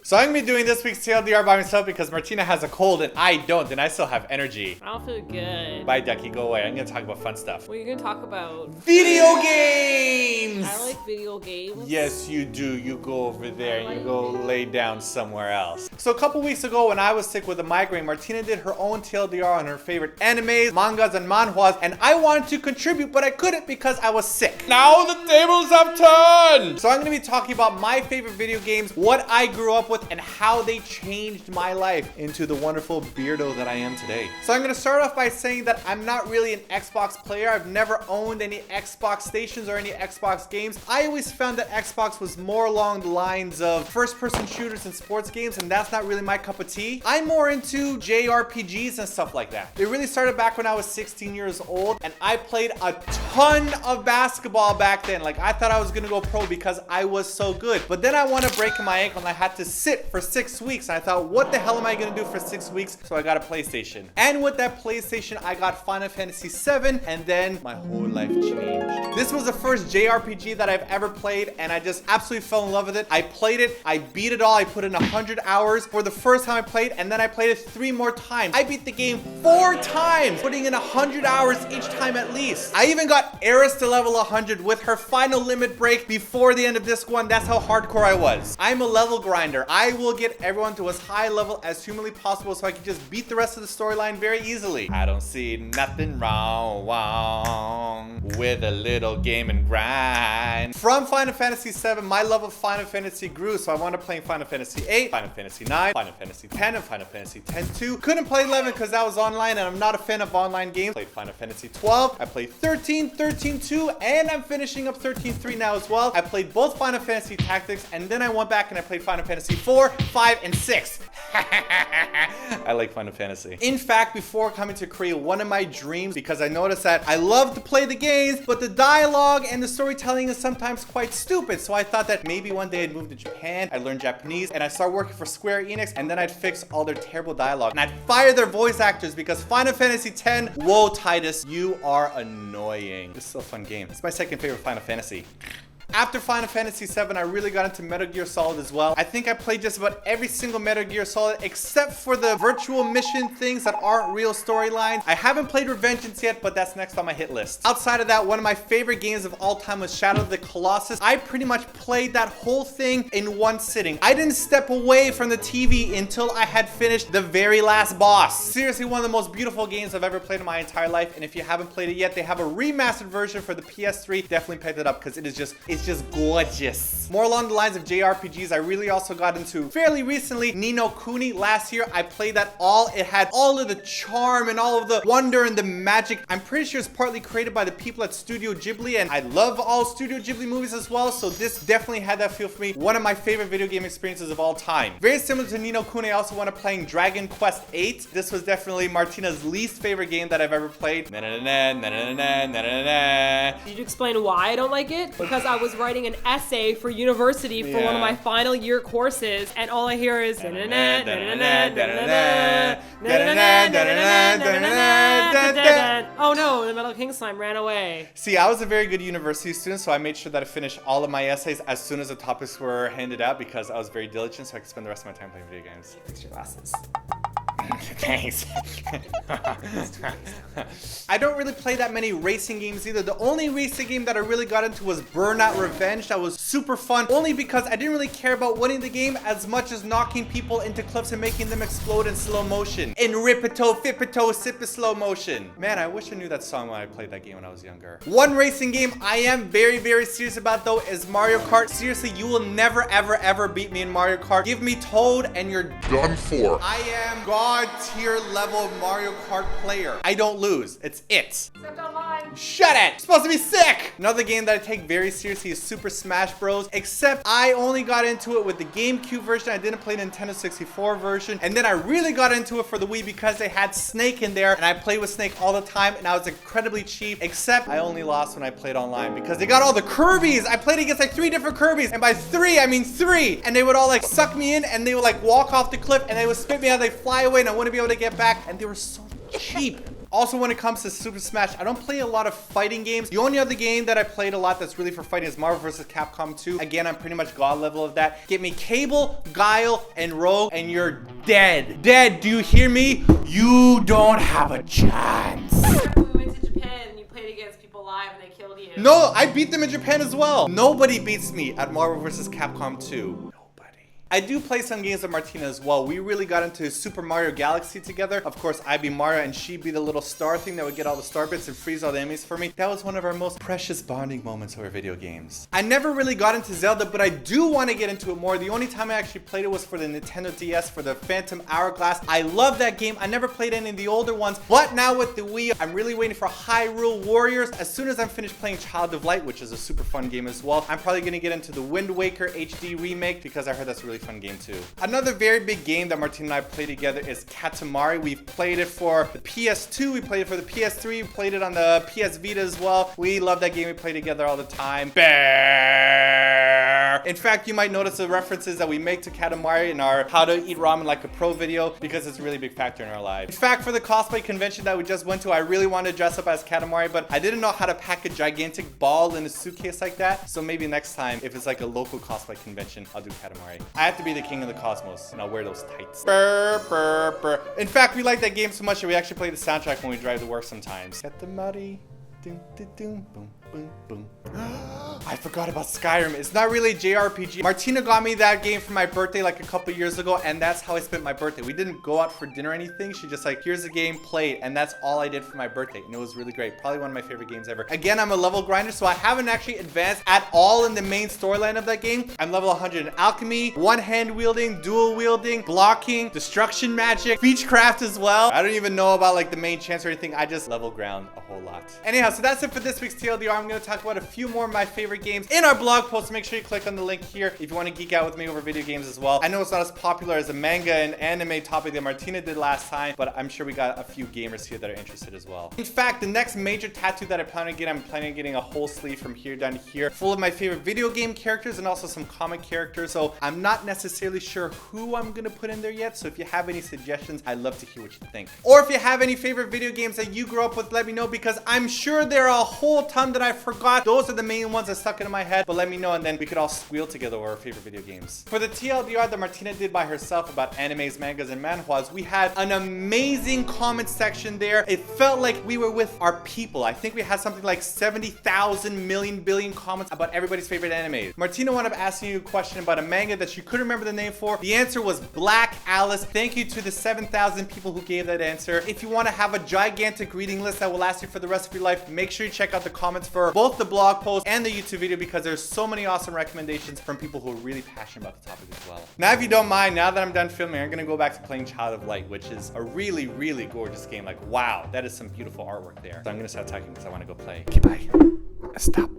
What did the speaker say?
So I'm gonna be doing this week's TLDR by myself because Martina has a cold and I don't, and I still have energy. I don't feel good. Bye, Ducky, go away. I'm gonna talk about fun stuff. What are you gonna talk about? Video games! I like video games. Yes, you do. You go over there and you go lay down somewhere else. So a couple weeks ago when I was sick with a migraine, Martina did her own TLDR on her favorite animes, mangas, and manhwas, and I wanted to contribute, but I couldn't because I was sick. Now the tables have turned! So I'm gonna be talking about my favorite video games, what I grew up with, and how they changed my life into the wonderful beardo that I am today. So I'm gonna start off by saying that I'm not really an Xbox player. I've never owned any Xbox stations or any Xbox games. I always found that Xbox was more along the lines of first-person shooters and sports games, and that's not really my cup of tea. I'm more into JRPGs and stuff like that. It really started back when I was 16 years old, and I played a ton of basketball back then. Like, I thought I was gonna go pro because I was so good. But then I wound up breaking my ankle and I had to sit for 6 weeks. And I thought, what the hell am I gonna do for 6 weeks? So I got a PlayStation. And with that PlayStation, I got Final Fantasy VII, and then my whole life changed. This was the first JRPG that I've ever played, and I just absolutely fell in love with it. I played it, I beat it all, I put in 100 hours for the first time I played, and then I played it 3 more times. I beat the game 4 times, putting in 100 hours each time at least. I even got Eris to level 100 with her final limit break before the end of this one. That's how hardcore I was. I'm a level grinder. I will get everyone to as high level as humanly possible so I can just beat the rest of the storyline very easily. I don't see nothing wrong with a little game and grind. From Final Fantasy VII, my love of Final Fantasy grew, so I wound up playing Final Fantasy VIII, Final Fantasy IX, Final Fantasy X, and Final Fantasy X-2. Couldn't play 11 because that was online, and I'm not a fan of online games. Played Final Fantasy 12, I played 13, 13-2, and I'm finishing up 13-3 now as well. I played both Final Fantasy Tactics, and then I went back and I played Final Fantasy 4, 5, and 6. I like Final Fantasy. In fact, before coming to Korea, one of my dreams, because I noticed that I love to play the games, but the dialogue and the storytelling is sometimes quite stupid. So I thought that maybe one day I'd move to Japan, I'd learn Japanese, and I'd start working for Square Enix, and then I'd fix all their terrible dialogue. And I'd fire their voice actors because Final Fantasy X, whoa, Titus, you are annoying. This is still a fun game. It's my second favorite Final Fantasy. After Final Fantasy VII, I really got into Metal Gear Solid as well. I think I played just about every single Metal Gear Solid except for the virtual mission things that aren't real storylines. I haven't played Revengeance yet, but that's next on my hit list. Outside of that, one of my favorite games of all time was Shadow of the Colossus. I pretty much played that whole thing in one sitting. I didn't step away from the TV until I had finished the very last boss. Seriously, one of the most beautiful games I've ever played in my entire life, and if you haven't played it yet, they have a remastered version for the PS3. Definitely pick it up because it's just gorgeous. More along the lines of JRPGs, I really also got into fairly recently Ninokuni. Last year, I played that all. It had all of the charm and all of the wonder and the magic. I'm pretty sure it's partly created by the people at Studio Ghibli, and I love all Studio Ghibli movies as well, so this definitely had that feel for me. One of my favorite video game experiences of all time. Very similar to Ninokuni, I also wound up playing Dragon Quest VIII. This was definitely Martina's least favorite game that I've ever played. Did you explain why I don't like it? Because I was writing an essay for university for one of my final year courses, and all I hear is oh no, the Metal King slime ran away. See, I was a very good university student, so I made sure that I finished all of my essays as soon as the topics were handed out because I was very diligent, so I could spend the rest of my time playing video games. Fix your glasses. Thanks. I don't really play that many racing games either. The only racing game that I really got into was Burnout Revenge. That was super fun, only because I didn't really care about winning the game as much as knocking people into cliffs and making them explode in slow motion. In Ripito, Fipito, Sippa slow motion. Man, I wish I knew that song when I played that game when I was younger. One racing game I am very, very serious about though is Mario Kart. Seriously, you will never, ever, ever beat me in Mario Kart. Give me Toad and you're done for. I am God tier level Mario Kart player. I don't lose. It's it. Except online. Shut it! It's supposed to be sick! Another game that I take very seriously is Super Smash Bros. Except I only got into it with the GameCube version. I didn't play the Nintendo 64 version. And then I really got into it for the Wii because they had Snake in there. And I played with Snake all the time. And I was incredibly cheap. Except I only lost when I played online because they got all the Kirby's. I played against like 3 different Kirby's. And by 3, I mean 3. And they would all like suck me in and they would like walk off the cliff and they would spit me out. They'd fly away and I wouldn't be able to get back. And they were so cheap. Also, when it comes to Super Smash, I don't play a lot of fighting games. The only other game that I played a lot that's really for fighting is Marvel vs. Capcom 2. Again, I'm pretty much god level of that. Get me Cable, Guile, and Rogue, and you're dead. Dead, do you hear me? You don't have a chance. When we went to Japan and you played against people live and they killed you. No, I beat them in Japan as well. Nobody beats me at Marvel vs. Capcom 2. I do play some games with Martina as well. We really got into Super Mario Galaxy together. Of course, I'd be Mario and she'd be the little star thing that would get all the star bits and freeze all the enemies for me. That was one of our most precious bonding moments over video games. I never really got into Zelda, but I do want to get into it more. The only time I actually played it was for the Nintendo DS for the Phantom Hourglass. I love that game. I never played any of the older ones, but now with the Wii, I'm really waiting for Hyrule Warriors. As soon as I'm finished playing Child of Light, which is a super fun game as well, I'm probably going to get into the Wind Waker HD remake because I heard that's a really fun game too. Another very big game that Martina and I play together is Katamari. We've played it for the PS2, we played it for the PS3, we played it on the PS Vita as well. We love that game, we play together all the time. Bear! In fact, you might notice the references that we make to Katamari in our How to Eat Ramen Like a Pro video because it's a really big factor in our lives. In fact, for the cosplay convention that we just went to, I really wanted to dress up as Katamari, but I didn't know how to pack a gigantic ball in a suitcase like that. So maybe next time, if it's like a local cosplay convention, I'll do Katamari. I have to be the king of the cosmos and I'll wear those tights. Burr, burr, burr. In fact, we like that game so much that we actually play the soundtrack when we drive to work sometimes. Katamari. Doom, doom, doom, boom, boom, boom. I forgot about Skyrim. It's not really a JRPG. Martina got me that game for my birthday like a couple years ago, and that's how I spent my birthday. We didn't go out for dinner or anything. She just like, here's the game, play it, and that's all I did for my birthday, and it was really great. Probably one of my favorite games ever. Again, I'm a level grinder, so I haven't actually advanced at all in the main storyline of that game. I'm level 100 in alchemy, one-hand wielding, dual wielding, blocking, destruction magic, speechcraft as well. I don't even know about like the main chance or anything. I just level ground a whole lot. Anyhow, so that's it for this week's TLDR. I'm going to talk about a few more of my favorite games in our blog post. Make sure you click on the link here if you want to geek out with me over video games as well. I know it's not as popular as a manga and anime topic that Martina did last time, but I'm sure we got a few gamers here that are interested as well. In fact, the next major tattoo that I plan on getting, I'm planning on getting a whole sleeve from here down to here, full of my favorite video game characters and also some comic characters. So I'm not necessarily sure who I'm going to put in there yet. So if you have any suggestions, I'd love to hear what you think. Or if you have any favorite video games that you grew up with, let me know, because I'm sure there are a whole ton that I forgot. Those are the main ones that stuck into my head, but let me know and then we could all squeal together over our favorite video games. For the TLDR that Martina did by herself about animes, mangas, and manhwas, we had an amazing comment section there. It felt like we were with our people. I think we had something like 70,000 million billion comments about everybody's favorite animes. Martina wound up asking you a question about a manga that she couldn't remember the name for. The answer was Black Alice. Thank you to the 7,000 people who gave that answer. If you want to have a gigantic reading list that will last you for the rest of your life, make sure you check out the comments for both the blog post and the YouTube video because there's so many awesome recommendations from people who are really passionate about the topic as well. Now, if you don't mind, now that I'm done filming, I'm going to go back to playing Child of Light, which is a really, really gorgeous game. Like, wow, that is some beautiful artwork there. So I'm going to stop talking because I want to go play. Okay, bye. Stop.